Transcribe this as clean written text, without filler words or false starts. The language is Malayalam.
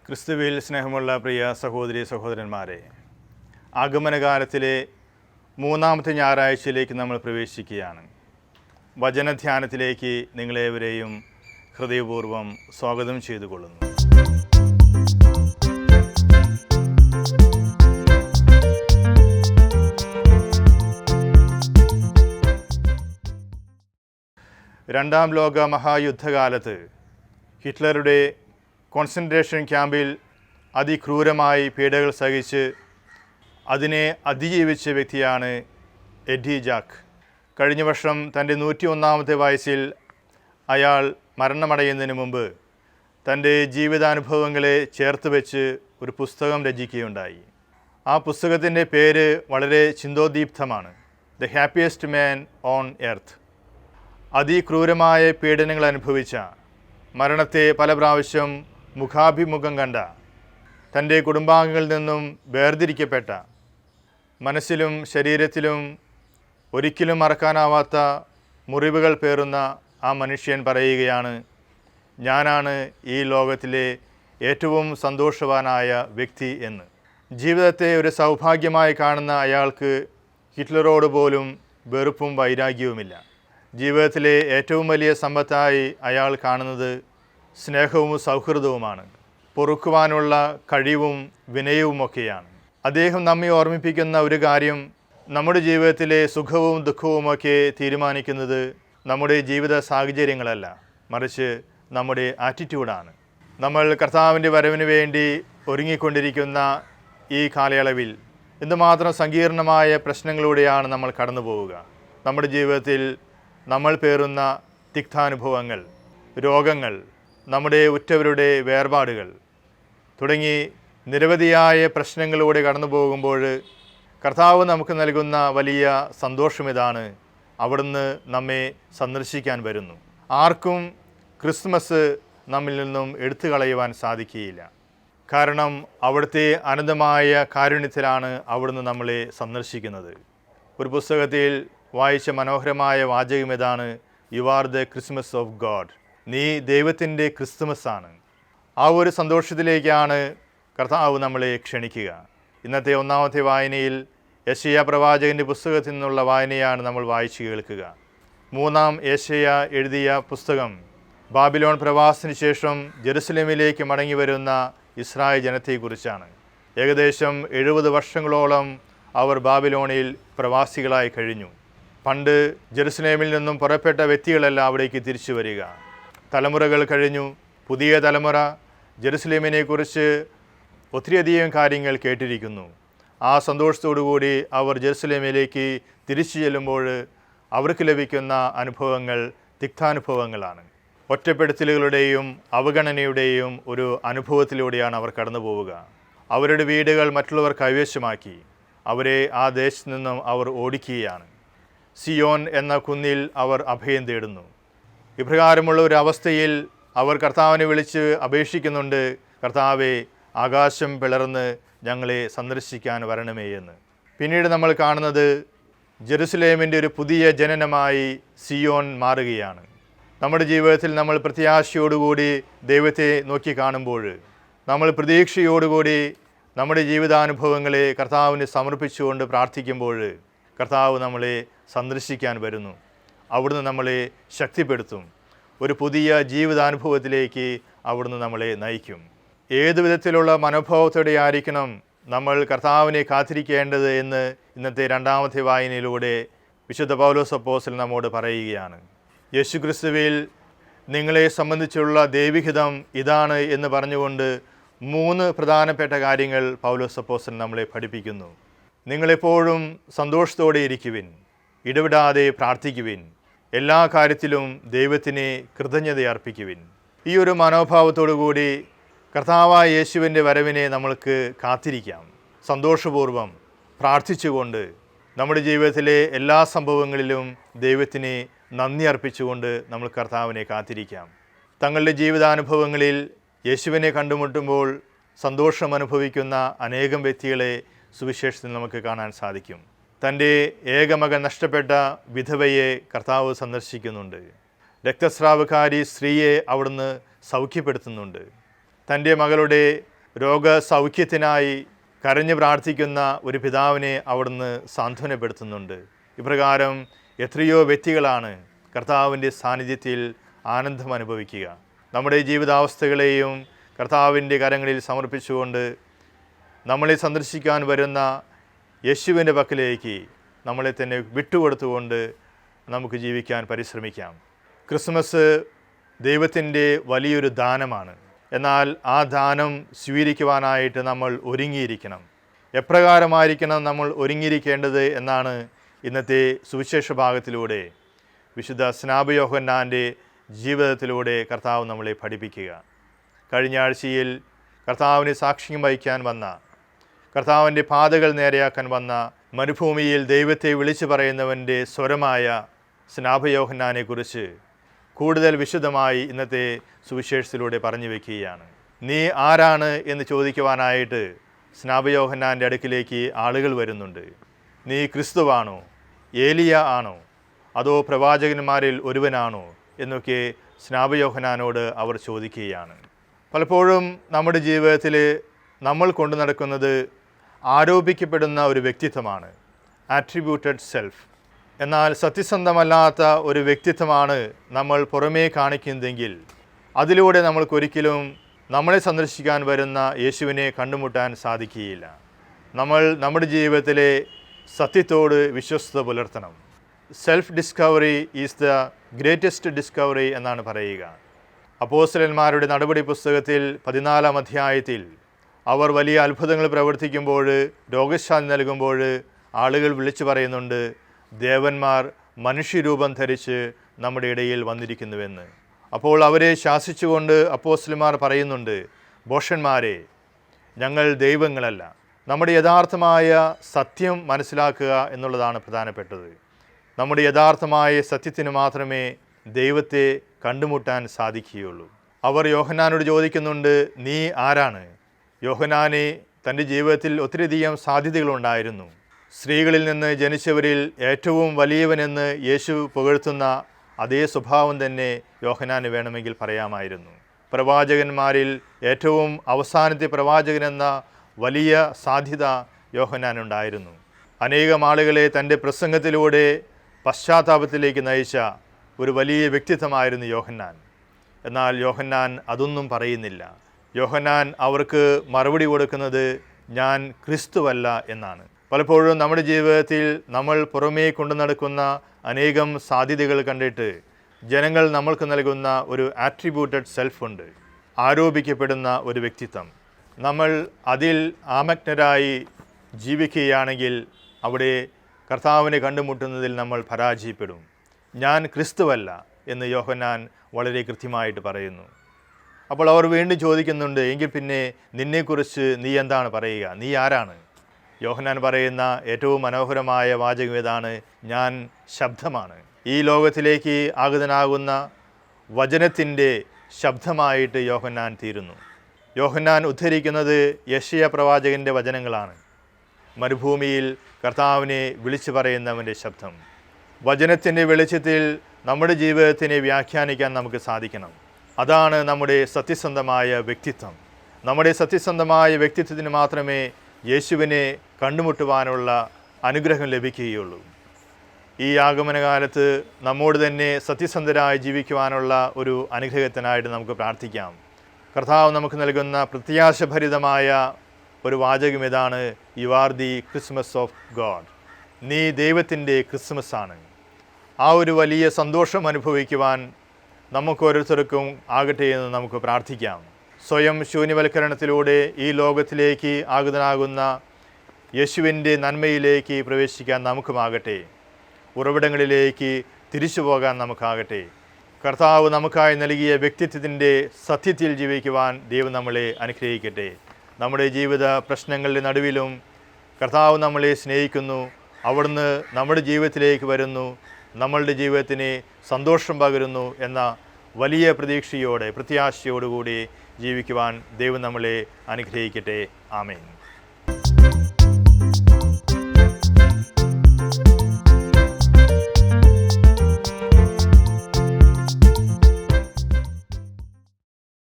ക്രിസ്തുവിൽ സ്നേഹമുള്ള പ്രിയ സഹോദരി സഹോദരന്മാരെ, ആഗമനകാലത്തിലെ മൂന്നാമത്തെ ഞായറാഴ്ചയിലേക്ക് നമ്മൾ പ്രവേശിക്കുകയാണ്. വചനധ്യാനത്തിലേക്ക് നിങ്ങളേവരെയും ഹൃദയപൂർവ്വം സ്വാഗതം ചെയ്തുകൊള്ളുന്നു. രണ്ടാം ലോക മഹായുദ്ധകാലത്ത് ഹിറ്റ്ലറുടെ കോൺസെൻട്രേഷൻ ക്യാമ്പിൽ അതിക്രൂരമായി പീഡകൾ സഹിച്ച് അതിനെ അതിജീവിച്ച വ്യക്തിയാണ് എഡ്ഡി ജാക്ക്. കഴിഞ്ഞ വർഷം തൻ്റെ 101ാമത്തെ വയസ്സിൽ അയാൾ മരണമടയുന്നതിന് മുമ്പ് തൻ്റെ ജീവിതാനുഭവങ്ങളെ ചേർത്ത് വെച്ച് ഒരു പുസ്തകം രചിക്കുകയുണ്ടായി. ആ പുസ്തകത്തിൻ്റെ പേര് വളരെ ചിന്തോദ്ദീപ്തമാണ്, the happiest man on earth. അതിക്രൂരമായ പീഡനങ്ങൾ അനുഭവിച്ച, മരണത്തെ പല പ്രാവശ്യം മുഖാഭിമുഖം കണ്ട, തൻ്റെ കുടുംബാംഗങ്ങളിൽ നിന്നും വേർതിരിക്കപ്പെട്ട, മനസ്സിലും ശരീരത്തിലും ഒരിക്കലും മറക്കാനാവാത്ത മുറിവുകൾ പേറുന്ന ആ മനുഷ്യൻ പറയുകയാണ്, ഞാനാണ് ഈ ലോകത്തിലെ ഏറ്റവും സന്തോഷവാനായ വ്യക്തി എന്ന്. ജീവിതത്തെ ഒരു സൗഭാഗ്യമായി കാണുന്ന അയാൾക്ക് ഹിറ്റ്ലറോട് പോലും വെറുപ്പും വൈരാഗ്യവുമില്ല. ജീവിതത്തിലെ ഏറ്റവും വലിയ സമ്പത്തായി അയാൾ കാണുന്നത് സ്നേഹവും സൗഹൃദവുമാണ്, പൊറുക്കുവാനുള്ള കഴിവും വിനയവുമൊക്കെയാണ്. അദ്ദേഹം നമ്മെ ഓർമ്മിപ്പിക്കുന്ന ഒരു കാര്യം, നമ്മുടെ ജീവിതത്തിലെ സുഖവും ദുഃഖവുമൊക്കെ തീരുമാനിക്കുന്നത് നമ്മുടെ ജീവിത സാഹചര്യങ്ങളല്ല, മറിച്ച് നമ്മുടെ ആറ്റിറ്റ്യൂഡാണ്. നമ്മൾ കർത്താവിൻ്റെ വരവിന് വേണ്ടി ഒരുങ്ങിക്കൊണ്ടിരിക്കുന്ന ഈ കാലയളവിൽ എന്തുമാത്രം സങ്കീർണമായ പ്രശ്നങ്ങളിലൂടെയാണ് നമ്മൾ കടന്നു പോവുക. നമ്മുടെ ജീവിതത്തിൽ നമ്മൾ പേറുന്ന തിക്താനുഭവങ്ങൾ, രോഗങ്ങൾ, നമ്മുടെ ഉറ്റവരുടെ വേർപാടുകൾ തുടങ്ങി നിരവധിയായ പ്രശ്നങ്ങളിലൂടെ കടന്നു പോകുമ്പോൾ കർത്താവ് നമുക്ക് നൽകുന്ന വലിയ സന്തോഷം ഇതാണ്, അവിടുന്ന് നമ്മെ സന്ദർശിക്കാൻ വരുന്നു. ആർക്കും ക്രിസ്മസ് നമ്മിൽ നിന്നും എടുത്തു കളയുവാൻ സാധിക്കുകയില്ല. കാരണം അവിടുത്തെ അനന്തമായ കാരുണ്യത്തിലാണ് അവിടുന്ന് നമ്മളെ സന്ദർശിക്കുന്നത്. ഒരു പുസ്തകത്തിൽ വായിച്ച മനോഹരമായ വാചകം ഇതാണ്, you are the Christmas of God. നീ ദൈവത്തിൻ്റെ ക്രിസ്തുമസ് ആണ്. ആ ഒരു സന്തോഷത്തിലേക്കാണ് കർത്താവ് നമ്മളെ ക്ഷണിക്കുക. ഇന്നത്തെ ഒന്നാമത്തെ വായനയിൽ യെശയ്യാ പ്രവാചകൻ്റെ പുസ്തകത്തിൽ നിന്നുള്ള വായനയാണ് നമ്മൾ വായിച്ചു കേൾക്കുക. 3-ാം യെശയ്യാ എഴുതിയ പുസ്തകം ബാബിലോൺ പ്രവാസത്തിന് ശേഷം ജെറുസലേമിലേക്ക് മടങ്ങി വരുന്ന ഇസ്രായേൽ ജനത്തെക്കുറിച്ചാണ്. ഏകദേശം 70 വർഷങ്ങളോളം അവർ ബാബിലോണിൽ പ്രവാസികളായി കഴിഞ്ഞു. പണ്ട് ജെറുസലേമിൽ നിന്നും പുറപ്പെട്ട വ്യക്തികളെല്ലാം അവിടേക്ക് തിരിച്ചു വരിക. തലമുറകൾ കഴിഞ്ഞു. പുതിയ തലമുറ ജെറുസലേമിനെക്കുറിച്ച് ഒത്തിരിയധികം കാര്യങ്ങൾ കേട്ടിരിക്കുന്നു. ആ സന്തോഷത്തോടുകൂടി അവർ ജെറുസലേമിലേക്ക് തിരിച്ചു ചെല്ലുമ്പോൾ അവർക്ക് ലഭിക്കുന്ന അനുഭവങ്ങൾ തിക്താനുഭവങ്ങളാണ്. ഒറ്റപ്പെടുത്തലുകളുടെയും അവഗണനയുടെയും ഒരു അനുഭവത്തിലൂടെയാണ് അവർ കടന്നു പോവുക. അവരുടെ വീടുകൾ മറ്റുള്ളവർ കൈവശമാക്കി അവരെ ആ ദേശത്ത് നിന്നും അവർ ഓടിക്കുകയാണ്. സിയോൻ എന്ന കുന്നിൽ അവർ അഭയം തേടുന്നു. ഇപ്രകാരമുള്ള ഒരു അവസ്ഥയിൽ അവർ കർത്താവിനെ വിളിച്ച് അപേക്ഷിക്കുന്നുണ്ട്, കർത്താവെ, ആകാശം പിളർന്ന് ഞങ്ങളെ സന്ദർശിക്കാൻ വരണമേ എന്ന്. പിന്നീട് നമ്മൾ കാണുന്നത് ജെറുസലേമിൻ്റെ ഒരു പുതിയ ജനനമായി സിയോൻ മാറുകയാണ്. നമ്മുടെ ജീവിതത്തിൽ നമ്മൾ പ്രത്യാശയോടുകൂടി ദൈവത്തെ നോക്കി കാണുമ്പോൾ, നമ്മൾ പ്രതീക്ഷയോടുകൂടി നമ്മുടെ ജീവിതാനുഭവങ്ങളെ കർത്താവിന് സമർപ്പിച്ചുകൊണ്ട് പ്രാർത്ഥിക്കുമ്പോൾ കർത്താവ് നമ്മളെ സന്ദർശിക്കാൻ വരുന്നു. അവിടുന്ന് നമ്മളെ ശക്തിപ്പെടുത്തും. ഒരു പുതിയ ജീവിതാനുഭവത്തിലേക്ക് അവിടുന്ന് നമ്മളെ നയിക്കും. ഏതു വിധത്തിലുള്ള മനോഭാവത്തോടെ ആയിരിക്കണം നമ്മൾ കർത്താവിനെ കാത്തിരിക്കേണ്ടത് എന്ന് ഇന്നത്തെ 2ാമത്തെ വായനയിലൂടെ വിശുദ്ധ പൗലോസ് അപ്പോസ്തലൻ നമ്മോട് പറയുകയാണ്. യേശുക്രിസ്തുവിൽ നിങ്ങളെ സംബന്ധിച്ചുള്ള ദൈവഹിതം ഇതാണ് എന്ന് പറഞ്ഞുകൊണ്ട് 3 പ്രധാനപ്പെട്ട കാര്യങ്ങൾ പൗലോസ് അപ്പോസ്തലൻ നമ്മളെ പഠിപ്പിക്കുന്നു. നിങ്ങളെപ്പോഴും സന്തോഷത്തോടെ ഇരിക്കുവിൻ, ഇടവിടാതെ പ്രാർത്ഥിക്കുവിൻ, എല്ലാ കാര്യത്തിലും ദൈവത്തിന് കൃതജ്ഞത അർപ്പിക്കുവിൻ. ഈ ഒരു മനോഭാവത്തോടു കൂടി കർത്താവായ യേശുവിൻ്റെ വരവിനെ നമ്മൾക്ക് കാത്തിരിക്കാം. സന്തോഷപൂർവ്വം പ്രാർത്ഥിച്ചുകൊണ്ട് നമ്മുടെ ജീവിതത്തിലെ എല്ലാ സംഭവങ്ങളിലും ദൈവത്തിന് നന്ദി അർപ്പിച്ചുകൊണ്ട് നമ്മൾ കർത്താവിനെ കാത്തിരിക്കാം. തങ്ങളുടെ ജീവിതാനുഭവങ്ങളിൽ യേശുവിനെ കണ്ടുമുട്ടുമ്പോൾ സന്തോഷം അനുഭവിക്കുന്ന അനേകം വ്യക്തികളെ സുവിശേഷത്തിൽ നമുക്ക് കാണാൻ സാധിക്കും. തൻ്റെ ഏകമകൻ നഷ്ടപ്പെട്ട വിധവയെ കർത്താവ് സന്ദർശിക്കുന്നുണ്ട്. രക്തസ്രാവക്കാരി സ്ത്രീയെ അവിടുന്ന് സൗഖ്യപ്പെടുത്തുന്നുണ്ട്. തൻ്റെ മകളുടെ രോഗസൗഖ്യത്തിനായി കരഞ്ഞു പ്രാർത്ഥിക്കുന്ന ഒരു പിതാവിനെ അവിടുന്ന് സാന്ത്വനപ്പെടുത്തുന്നുണ്ട്. ഇപ്രകാരം എത്രയോ വ്യക്തികളാണ് കർത്താവിൻ്റെ സാന്നിധ്യത്തിൽ ആനന്ദം അനുഭവിക്കുക. നമ്മുടെ ജീവിതാവസ്ഥകളെയും കർത്താവിൻ്റെ കരങ്ങളിൽ സമർപ്പിച്ചുകൊണ്ട് നമ്മളെ സന്ദർശിക്കാൻ വരുന്ന യേശുവിൻ്റെ പക്കലേക്ക് നമ്മളെ തന്നെ വിട്ടുകൊടുത്തുകൊണ്ട് നമുക്ക് ജീവിക്കാൻ പരിശ്രമിക്കാം. ക്രിസ്മസ് ദൈവത്തിൻ്റെ വലിയൊരു ദാനമാണ്. എന്നാൽ ആ ദാനം സ്വീകരിക്കുവാനായിട്ട് നമ്മൾ ഒരുങ്ങിയിരിക്കണം. എപ്രകാരമായിരിക്കണം നമ്മൾ ഒരുങ്ങിയിരിക്കേണ്ടത് എന്നാണ് ഇന്നത്തെ സുവിശേഷ ഭാഗത്തിലൂടെ വിശുദ്ധ സ്നാപക യോഹന്നാൻ്റെ ജീവിതത്തിലൂടെ കർത്താവ് നമ്മളെ പഠിപ്പിക്കുക. കഴിഞ്ഞ ആഴ്ചയിൽ കർത്താവിന് സാക്ഷ്യം വഹിക്കാൻ വന്ന, കർത്താവിൻ്റെ പാതകൾ നേരെയാക്കാൻ വന്ന, മരുഭൂമിയിൽ ദൈവത്തെ വിളിച്ചു പറയുന്നവൻ്റെ സ്വരമായ സ്നാപക യോഹന്നാനെക്കുറിച്ച് കൂടുതൽ വിശദമായി ഇന്നത്തെ സുവിശേഷത്തിലൂടെ പറഞ്ഞു വയ്ക്കുകയാണ്. നീ ആരാണ് എന്ന് ചോദിക്കുവാനായിട്ട് സ്നാപക യോഹന്നാൻ്റെ അടുക്കിലേക്ക് ആളുകൾ വരുന്നുണ്ട്. നീ ക്രിസ്തുവാണോ, ഏലിയ ആണോ, അതോ പ്രവാചകന്മാരിൽ ഒരുവനാണോ എന്നൊക്കെ സ്നാപക യോഹന്നാനോട് അവർ ചോദിക്കുകയാണ്. പലപ്പോഴും നമ്മുടെ ജീവിതത്തിൽ നമ്മൾ കൊണ്ടു നടക്കുന്നത് ആരോപിക്കപ്പെടുന്ന ഒരു വ്യക്തിത്വമാണ്, ആട്രിബ്യൂട്ടഡ് സെൽഫ്. എന്നാൽ സത്യസന്ധമല്ലാത്ത ഒരു വ്യക്തിത്വമാണ് നമ്മൾ പുറമേ കാണിക്കുന്നതെങ്കിൽ അതിലൂടെ നമ്മൾക്കൊരിക്കലും നമ്മളെ സന്ദർശിക്കാൻ വരുന്ന യേശുവിനെ കണ്ടുമുട്ടാൻ സാധിക്കുകയില്ല. നമ്മൾ നമ്മുടെ ജീവിതത്തിലെ സത്യത്തോട് വിശ്വസ്തത പുലർത്തണം. Self discovery is the greatest discovery എന്നാണ് പറയുക. അപ്പോസ്തലന്മാരുടെ നടപടി പുസ്തകത്തിൽ 14-ാം അധ്യായത്തിൽ അവർ വലിയ അത്ഭുതങ്ങൾ പ്രവർത്തിക്കുമ്പോൾ, രോഗശാന്തി നൽകുമ്പോൾ ആളുകൾ വിളിച്ചു പറയുന്നുണ്ട്, ദേവന്മാർ മനുഷ്യരൂപം ധരിച്ച് നമ്മുടെ ഇടയിൽ വന്നിരിക്കുന്നുവെന്ന്. അപ്പോൾ അവരെ ശാസിച്ചുകൊണ്ട് അപ്പോസ്തലന്മാർ പറയുന്നുണ്ട്, ഭോഷന്മാരെ, ഞങ്ങൾ ദൈവങ്ങളല്ല. നമ്മുടെ യഥാർത്ഥമായ സത്യം മനസ്സിലാക്കുക എന്നുള്ളതാണ് പ്രധാനപ്പെട്ടത്. നമ്മുടെ യഥാർത്ഥമായ സത്യത്തിന് മാത്രമേ ദൈവത്തെ കണ്ടുമുട്ടാൻ സാധിക്കുകയുള്ളൂ. അവർ യോഹന്നാനോട് ചോദിക്കുന്നുണ്ട്, നീ ആരാണ്? യോഹന്നാനെ തൻ്റെ ജീവിതത്തിൽ ഒത്തിരിയധികം സാധ്യതകളുണ്ടായിരുന്നു. സ്ത്രീകളിൽ നിന്ന് ജനിച്ചവരിൽ ഏറ്റവും വലിയവനെന്ന് യേശു പുകഴ്ത്തുന്ന അതേ സ്വഭാവം തന്നെ യോഹന്നാന് വേണമെങ്കിൽ പറയാമായിരുന്നു. പ്രവാചകന്മാരിൽ ഏറ്റവും അവസാനത്തെ പ്രവാചകനെന്ന വലിയ സാധ്യത യോഹന്നാനുണ്ടായിരുന്നു. അനേകം ആളുകളെ തൻ്റെ പ്രസംഗത്തിലൂടെ പശ്ചാത്താപത്തിലേക്ക് നയിച്ച ഒരു വലിയ വ്യക്തിത്വമായിരുന്നു യോഹന്നാൻ. എന്നാൽ യോഹന്നാൻ അതൊന്നും പറയുന്നില്ല. യോഹന്നാൻ അവർക്ക് മറുപടി കൊടുക്കുന്നത് ഞാൻ ക്രിസ്തുവല്ല എന്നാണ്. പലപ്പോഴും നമ്മുടെ ജീവിതത്തിൽ നമ്മൾ പുറമേ കൊണ്ടു നടക്കുന്ന അനേകം സാധ്യതകൾ കണ്ടിട്ട് ജനങ്ങൾ നമ്മൾക്ക് നൽകുന്ന ഒരു ആട്രിബ്യൂട്ടഡ് സെൽഫ് ഉണ്ട്, ആരോപിക്കപ്പെടുന്ന ഒരു വ്യക്തിത്വം. നമ്മൾ അതിൽ ആമഗ്നരായി ജീവിക്കുകയാണെങ്കിൽ അവിടെ കർത്താവിനെ കണ്ടുമുട്ടുന്നതിൽ നമ്മൾ പരാജയപ്പെടും. ഞാൻ ക്രിസ്തുവല്ല എന്ന് യോഹന്നാൻ വളരെ കൃത്യമായിട്ട് പറയുന്നു. അപ്പോൾ അവർ വീണ്ടും ചോദിക്കുന്നുണ്ട്, എങ്കിൽ പിന്നെ നിന്നെക്കുറിച്ച് നീ എന്താണ് പറയുക, നീ ആരാണ്? യോഹന്നാൻ പറയുന്ന ഏറ്റവും മനോഹരമായ വാചകം ഇതാണ്, ഞാൻ ശബ്ദമാണ്. ഈ ലോകത്തിലേക്ക് ആഗതനാകുന്ന വചനത്തിൻ്റെ ശബ്ദമായിട്ട് യോഹന്നാൻ തീരുന്നു. യോഹന്നാൻ ഉദ്ധരിക്കുന്നത് യെശയ്യാ പ്രവാചകൻ്റെ വചനങ്ങളാണ്. മരുഭൂമിയിൽ കർത്താവിനെ വിളിച്ചു പറയുന്നവൻ്റെ ശബ്ദം. വചനത്തിൻ്റെ വെളിച്ചത്തിൽ നമ്മുടെ ജീവിതത്തിനെ വ്യാഖ്യാനിക്കാൻ നമുക്ക് സാധിക്കണം. അതാണ് നമ്മുടെ സത്യസന്ധമായ വ്യക്തിത്വം. നമ്മുടെ സത്യസന്ധമായ വ്യക്തിത്വത്തിന് മാത്രമേ യേശുവിനെ കണ്ടുമുട്ടുവാനുള്ള അനുഗ്രഹം ലഭിക്കുകയുള്ളൂ. ഈ ആഗമനകാലത്ത് നമ്മോട് തന്നെ സത്യസന്ധരായി ജീവിക്കുവാനുള്ള ഒരു അനുഗ്രഹത്തിനായിട്ട് നമുക്ക് പ്രാർത്ഥിക്കാം. കർത്താവ് നമുക്ക് നൽകുന്ന പ്രത്യാശഭരിതമായ ഒരു വാചകം ഇതാണ്, you are the Christmas of God. നീ ദൈവത്തിൻ്റെ ക്രിസ്മസ് ആണ്. ആ ഒരു വലിയ സന്തോഷം അനുഭവിക്കുവാൻ നമുക്ക് ഓരോരുത്തർക്കും ആകട്ടെ എന്ന് നമുക്ക് പ്രാർത്ഥിക്കാം. സ്വയം ശൂന്യവൽക്കരണത്തിലൂടെ ഈ ലോകത്തിലേക്ക് ആഗതനാകുന്ന യേശുവിൻ്റെ നന്മയിലേക്ക് പ്രവേശിക്കാൻ നമുക്കുമാകട്ടെ. ഉറവിടങ്ങളിലേക്ക് തിരിച്ചു പോകാൻ നമുക്കാകട്ടെ. കർത്താവ് നമുക്കായി നൽകിയ വ്യക്തിത്വത്തിൻ്റെ സത്യത്തിൽ ജീവിക്കുവാൻ ദൈവം നമ്മളെ അനുഗ്രഹിക്കട്ടെ. നമ്മുടെ ജീവിത പ്രശ്നങ്ങളുടെ നടുവിലും കർത്താവ് നമ്മളെ സ്നേഹിക്കുന്നു. അവിടുന്ന് നമ്മുടെ ജീവിതത്തിലേക്ക് വരുന്നു, നമ്മളുടെ ജീവിതത്തിന് സന്തോഷം പകരുന്നു എന്ന വലിയ പ്രതീക്ഷയോടെ, പ്രത്യാശയോടുകൂടി ജീവിക്കുവാൻ ദൈവം നമ്മളെ അനുഗ്രഹിക്കട്ടെ. ആമേൻ.